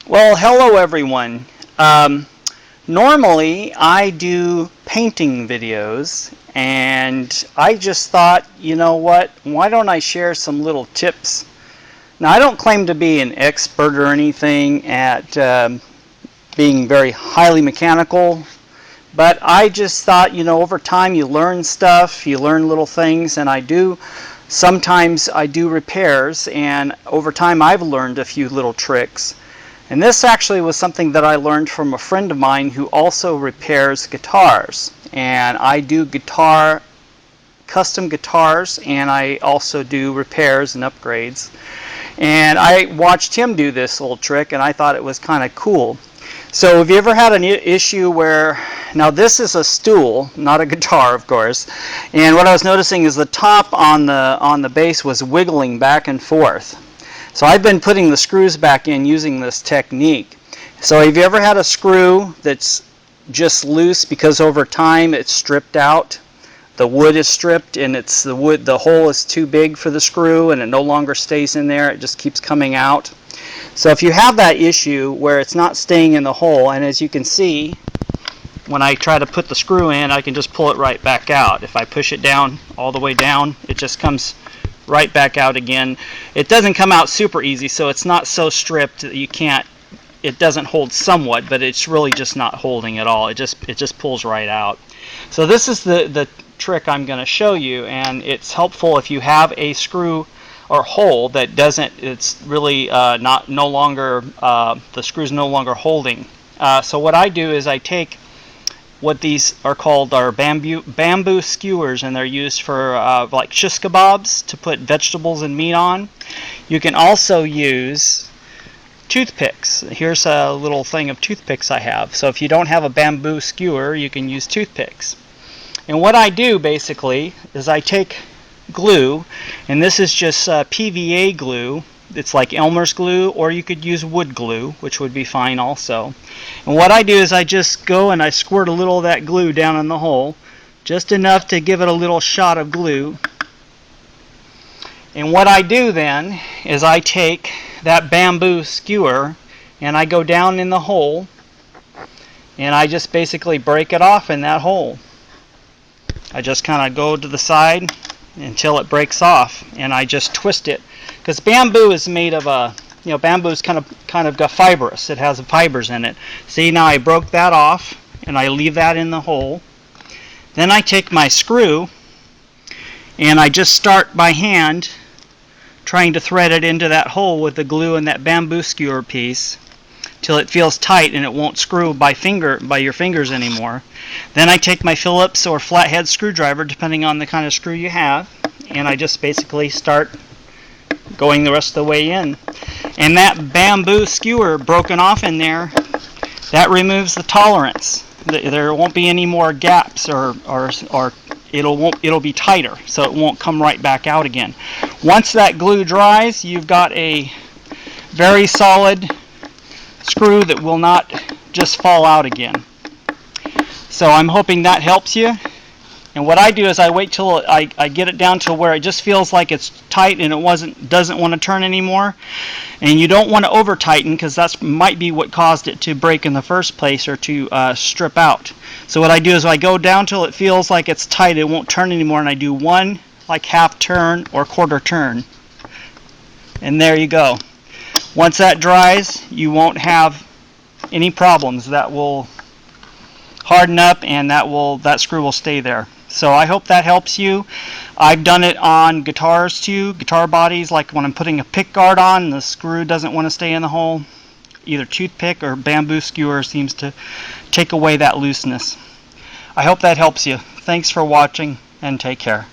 Well, hello everyone. Normally I do painting videos, and I just thought, you know what, why don't I share some little tips? Now, I don't claim to be an expert or anything at being very highly mechanical, but I just thought, over time you learn stuff, you learn little things, and sometimes I do repairs, and over time I've learned a few little tricks. And this actually was something that I learned from a friend of mine who also repairs guitars. And I do custom guitars, and I also do repairs and upgrades. And I watched him do this little trick, and I thought it was kind of cool. So have you ever had an issue where, now this is a stool, not a guitar of course, and what I was noticing is the top on the bass was wiggling back and forth. So I've been putting the screws back in using this technique. So have you ever had a screw that's just loose because over time it's stripped out? The wood is stripped, and the hole is too big for the screw, and it no longer stays in there, it just keeps coming out. So if you have that issue where it's not staying in the hole, and as you can see, when I try to put the screw in, I can just pull it right back out. If I push it down, all the way down, it just comes right back out again. It doesn't come out super easy, so it's not so stripped that it doesn't hold somewhat, but it's really just not holding at all. It just pulls right out. So this is the trick I'm going to show you, and it's helpful if you have a screw or hole that it's really no longer, the screw's no longer holding. So what I do is I take what these are called are bamboo skewers, and they're used for like shish kebabs, to put vegetables and meat on. You can also use toothpicks. Here's a little thing of toothpicks I have. So if you don't have a bamboo skewer, you can use toothpicks. And what I do basically is I take glue, and this is just PVA glue. It's like Elmer's glue, or you could use wood glue, which would be fine also. And what I do is I just go and I squirt a little of that glue down in the hole, just enough to give it a little shot of glue. And what I do then is I take that bamboo skewer and I go down in the hole, and I just basically break it off in that hole. I just kind of go to the side until it breaks off, and I just twist it, because bamboo is made of bamboo is kind of got fibrous. It has fibers in it. See, now I broke that off, and I leave that in the hole. Then I take my screw, and I just start by hand trying to thread it into that hole with the glue and that bamboo skewer piece till it feels tight and it won't screw by your fingers anymore. Then I take my Phillips or flathead screwdriver, depending on the kind of screw you have, and I just basically start going the rest of the way in. And that bamboo skewer broken off in there, that removes the tolerance. There won't be any more gaps, or it'll be tighter, so it won't come right back out again. Once that glue dries, you've got a very solid screw that will not just fall out again. So I'm hoping that helps you. And what I do is I wait till I get it down to where it just feels like it's tight and it doesn't want to turn anymore. And you don't want to over tighten, because that might be what caused it to break in the first place, or to strip out. So what I do is I go down till it feels like it's tight, it won't turn anymore, and I do one like half turn or quarter turn. And there you go. Once that dries, you won't have any problems. That will harden up, and that screw will stay there. So I hope that helps you. I've done it on guitars too, guitar bodies, like when I'm putting a pick guard on and the screw doesn't want to stay in the hole. Either toothpick or bamboo skewer seems to take away that looseness. I hope that helps you. Thanks for watching, and take care.